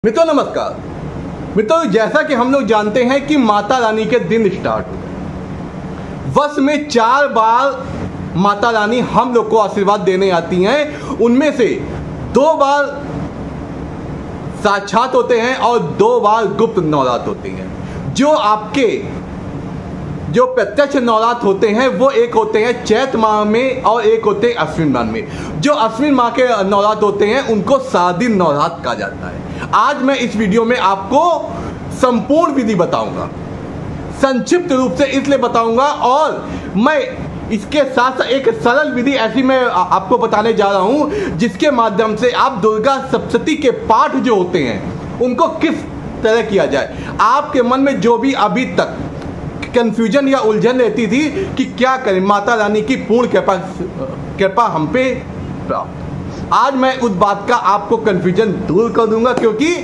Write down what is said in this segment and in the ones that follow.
मित्रों नमस्कार। मित्रों, जैसा कि हम लोग जानते हैं कि माता रानी के दिन स्टार्ट हो गए। वर्ष में 4 बार माता रानी हम लोग को आशीर्वाद देने आती हैं। उनमें से 2 बार साक्षात होते हैं और 2 बार गुप्त नवरात्र होते हैं। जो प्रत्यक्ष नवरात्र होते हैं वो एक होते हैं चैत माह में और एक होते हैं अश्विन माह में। जो अश्विन माह के नवरात्र होते हैं उनको शारदीय नवरात्र कहा जाता है। आज मैं इस वीडियो में आपको संपूर्ण विधि बताऊंगा, संक्षिप्त रूप से इसलिए बताऊंगा, और मैं इसके साथ एक सरल विधि ऐसी मैं आपको बताने जा रहा हूं जिसके माध्यम से आप दुर्गा सप्तशती के पाठ जो होते हैं उनको किस तरह किया जाए। आपके मन में जो भी अभी तक कंफ्यूजन या उलझन रहती थी कि क्या करें, माता रानी की पूर्ण कृपा हम पे प्राप्त, आज मैं उस बात का आपको कंफ्यूजन दूर कर दूंगा, क्योंकि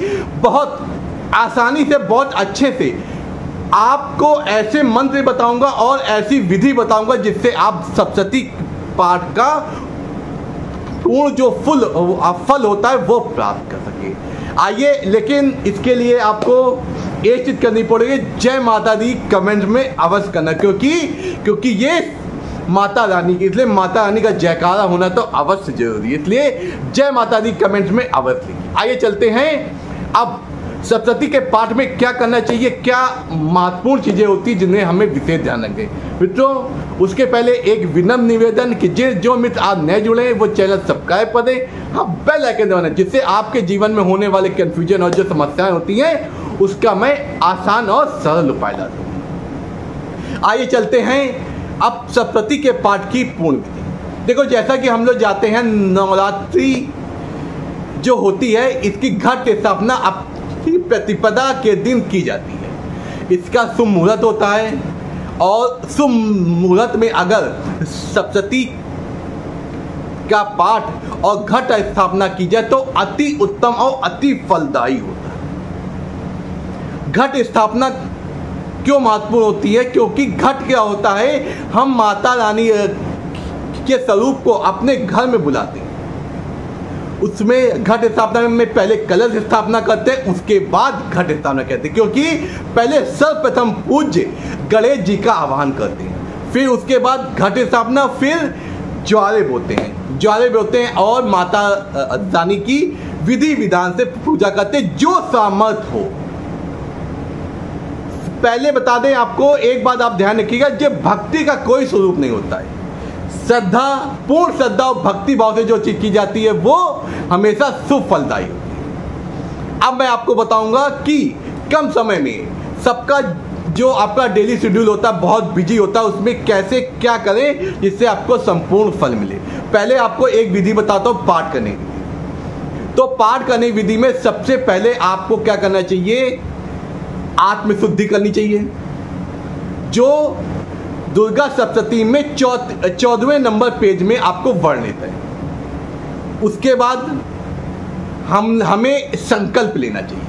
बहुत आसानी से बहुत अच्छे से आपको ऐसे मंत्र बताऊंगा और ऐसी विधि बताऊंगा जिससे आप सप्तशती पाठ का पूर्ण जो फल होता है वो प्राप्त कर सके। आइए, लेकिन इसके लिए आपको एक चीज करनी पड़ेगी, जय माता दी कमेंट में अवश्य करना, क्योंकि ये माता रानी की, इसलिए माता रानी का जयकारा होना तो अवश्य जरूरी है, इसलिए जय माता दी कमेंट में अवश्य लिखिए। आइए चलते हैं अब सप्तशती के पाठ में क्या करना चाहिए, क्या महत्वपूर्ण चीजें होती हैं जिन्हें हमें विशेष ध्यान रखें। मित्रों, उसके पहले एक विनम्र निवेदन कि जो मित्र आज नए जुड़े हैं वो चैनल सब्सक्राइब कर दें, हाँ बेल आइकन दबाना, जिससे आपके जीवन में होने वाले कंफ्यूजन और जो समस्याएं होती हैं उसका मैं आसान और सरल उपाय ला दूँ। आइए चलते हैं अब सप्तशती के पाठ की पूर्ण विधि। देखो, जैसा कि हम लोग जाते हैं, नवरात्रि जो होती है इसकी घट स्थापना अपनी प्रतिपदा के दिन की जाती है। इसका शुभ मुहूर्त होता है और शुभ मुहूर्त में अगर सप्तशती का पाठ और घट स्थापना की जाए तो अति उत्तम और अति फलदायी होता है। घट स्थापना क्यों महत्वपूर्ण होती है? क्योंकि घट क्या होता है, हम माता रानी के स्वरूप को अपने घर में बुलाते हैं। उसमें घट स्थापना में पहले कलश स्थापना करते हैं, उसके बाद घट स्थापना कहते हैं, क्योंकि पहले सर्वप्रथम पूज्य गणेश जी का आह्वान करते हैं, फिर उसके बाद घट स्थापना, फिर ज्वाले बोते हैं और माता रानी की विधि विधान से पूजा करते हैं जो सामर्थ हो। पहले बता दें आपको, एक बात आप ध्यान रखिएगा, जब भक्ति का कोई स्वरूप नहीं होता है, पूर्ण श्रद्धा और भक्ति भाव से जो चीज की जाती है वो हमेशा शुभ फलदायी होती है। अब मैं आपको बताऊंगा कि कम समय में सबका जो आपका डेली शेड्यूल होता है बहुत बिजी होता है, उसमें कैसे क्या करें जिससे आपको संपूर्ण फल मिले। पहले आपको एक विधि बताता हूं, पाठ करने की विधि। तो पाठ करने की विधि में सबसे पहले आपको क्या करना चाहिए, आत्मशुद्धि करनी चाहिए, जो दुर्गा सप्तशती में 14वें नंबर पेज में आपको वर्णित है। उसके बाद हमें संकल्प लेना चाहिए।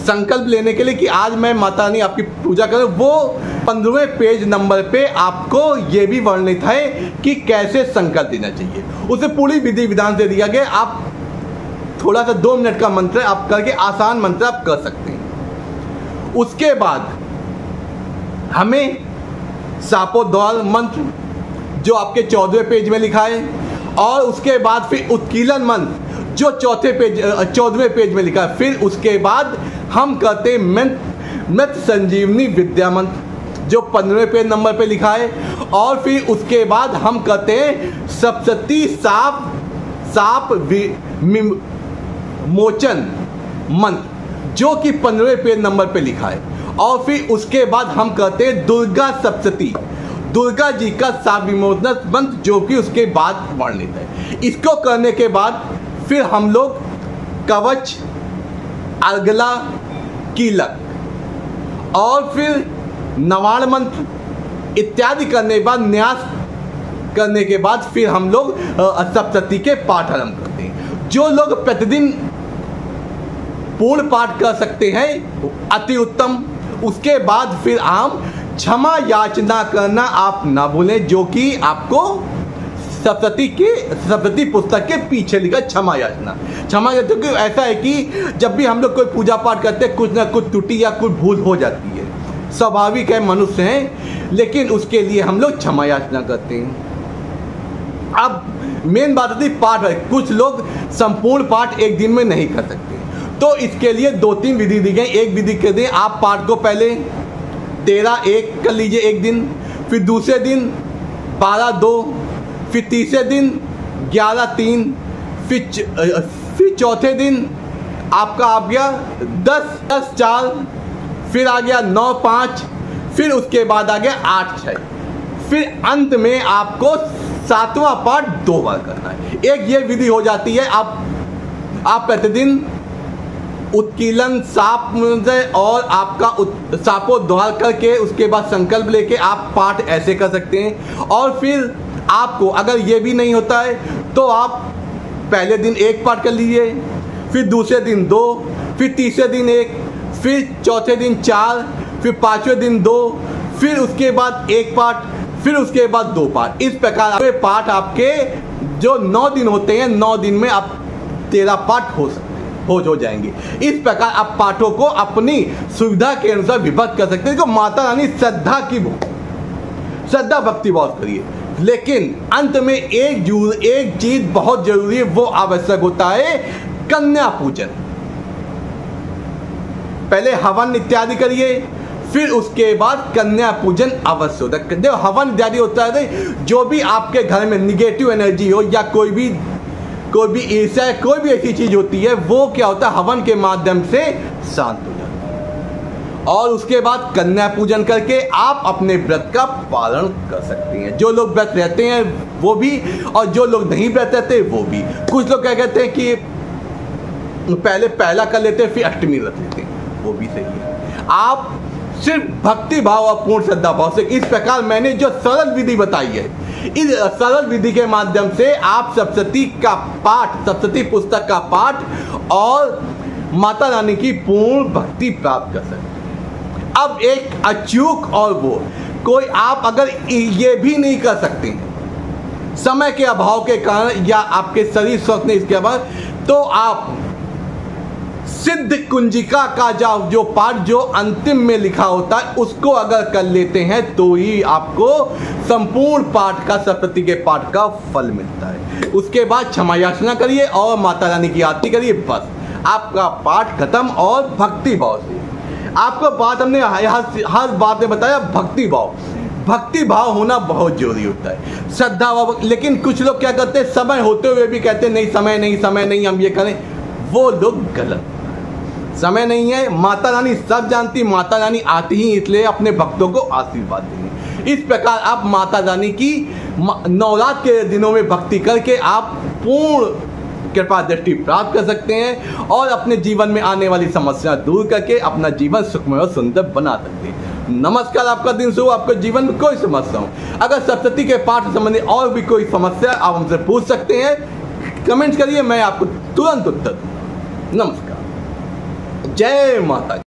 संकल्प लेने के लिए कि आज मैं माता रानी आपकी पूजा करूं, वो 15वें पेज नंबर पे आपको ये भी वर्णित है कि कैसे संकल्प लेना चाहिए। उसे पूरी विधि विधान से दिया गया। आप थोड़ा सा 2 मिनट का मंत्र आप करके आसान मंत्र आप कर सकते हैं। उसके बाद हमें शापोद्वार मंत्र जो आपके 14वें पेज में लिखा है, और उसके बाद फिर उत्कीलन मंत्र जो 14वें पेज में लिखा है। फिर उसके बाद हम कहते हैं मृत संजीवनी विद्या मंत्र जो 15वें पेज नंबर पे लिखा है, और फिर उसके बाद हम कहते हैं सप्तशती साप मोचन मंत्र जो कि 15वें पेज नंबर पे लिखा है, और फिर उसके बाद हम कहते हैं दुर्गा सप्तशती, दुर्गा जी का साप विमोचन मंत्र जो कि उसके बाद वर्णित है। इसको करने के बाद फिर हम लोग कवच, अर्गला, कीलक और फिर नवाण मंत्र इत्यादि करने के बाद, न्यास करने के बाद फिर हम लोग सप्तशती के पाठ आरंभ करते हैं। जो लोग प्रतिदिन पूर्ण पाठ कर सकते हैं अति उत्तम। उसके बाद फिर हम क्षमा याचना करना आप ना भूलें, जो कि आपको सप्तशती पुस्तक के पीछे लिखा क्षमा याचना। क्षमा करते क्योंकि ऐसा है कि जब भी हम लोग कोई पूजा पाठ करते हैं कुछ ना कुछ त्रुटि या कुछ भूल हो जाती है, स्वाभाविक है, मनुष्य हैं, लेकिन उसके लिए हम लोग क्षमा याचना करते हैं। अब मेन बात होती है पाठ है, कुछ लोग संपूर्ण पाठ एक दिन में नहीं कर सकते, तो इसके लिए 2-3 विधि दी गई। एक विधि कहते हैं आप पाठ को पहले 13-1 कर लीजिए एक दिन, फिर दूसरे दिन 12-2, फिर तीसरे दिन 11-3, फिर चौथे दिन आपका आ गया 10-4, फिर आ गया 9-5, फिर उसके बाद आ गया 8-6, फिर अंत में आपको 7वां पाठ 2 बार करना है। एक ये विधि हो जाती है। आप प्रतिदिन उत्कीलन साप से और आपका सापों द्वार करके उसके बाद संकल्प लेके आप पाठ ऐसे कर सकते हैं। और फिर आपको अगर ये भी नहीं होता है तो आप पहले दिन 1 पाठ कर लीजिए, फिर दूसरे दिन 2, फिर तीसरे दिन 1, फिर चौथे दिन 4, फिर 5वें दिन 2, फिर उसके बाद 1 पाठ, फिर उसके बाद 2 पाठ। इस प्रकार पाठ आपके जो 9 दिन होते हैं, 9 दिन में आप 13 पाठ हो सकते हैं, हो जाएंगे। इस प्रकार आप पाठों को अपनी सुविधा के अनुसार विभक्त कर सकते हैं। तो माता रानी श्रद्धा भक्ति भाव करिए, लेकिन अंत में एक चीज बहुत जरूरी है, वो आवश्यक होता है कन्या पूजन। पहले हवन इत्यादि करिए, फिर उसके बाद कन्या पूजन अवश्य होता है। देखो हवन इत्यादि होता है, जो भी आपके घर में निगेटिव एनर्जी हो या कोई भी ईर्ष्या, कोई भी ऐसी चीज होती है, वो क्या होता है हवन के माध्यम से शांत हो जाती है। और उसके बाद कन्या पूजन करके आप अपने व्रत का पालन कर सकते हैं। जो लोग व्रत रहते हैं वो भी, और जो लोग नहीं व्रत रहते वो भी। कुछ लोग क्या कहते हैं कि पहले पहला कर लेते हैं फिर अष्टमी रख लेते हैं, वो भी सही है। आप सिर्फ भक्ति भाव और पूर्ण श्रद्धा भाव से, इस प्रकार मैंने जो सरल विधि बताई है, इस सरल विधि के माध्यम से आप सप्तशती का पाठ, सप्तशती पुस्तक का पाठ और माता रानी की पूर्ण भक्ति प्राप्त कर सकते हैं। अब एक अचूक और वो कोई आप अगर ये भी नहीं कर सकते हैं समय के अभाव के कारण या आपके शरीर स्वस्थ नहीं इसके अभाव, तो आप सिद्ध कुंजिका का जो पाठ जो अंतिम में लिखा होता है उसको अगर कर लेते हैं तो ही आपको संपूर्ण पाठ का, सप्तशती के पाठ का फल मिलता है। उसके बाद क्षमा याचना करिए और माता रानी की आरती करिए, बस आपका पाठ खत्म। और भक्ति भाव से आपको बात हमने हर बात में बताया, भक्ति भाव होना बहुत जरूरी होता है, श्रद्धा भाव। लेकिन कुछ लोग क्या करते हैं, समय होते हुए भी कहते हैं नहीं समय नहीं हम ये करें, वो लोग गलत। समय नहीं है, माता रानी सब जानती, माता रानी आती ही इसलिए अपने भक्तों को आशीर्वाद देंगे। इस प्रकार आप माता रानी की नवरात्र के दिनों में भक्ति करके आप पूर्ण कृपा दृष्टि प्राप्त कर सकते हैं और अपने जीवन में आने वाली समस्या दूर करके अपना जीवन सुखमय और सुंदर बना सकते हैं। नमस्कार, आपका दिन शुभ, आपके जीवन में कोई समस्या हो, अगर सप्तशती के पाठ संबंधी और भी कोई समस्या आप हमसे पूछ सकते हैं, कमेंट करिए, मैं आपको तुरंत उत्तर दूंगा। नमस्कार, जय माता।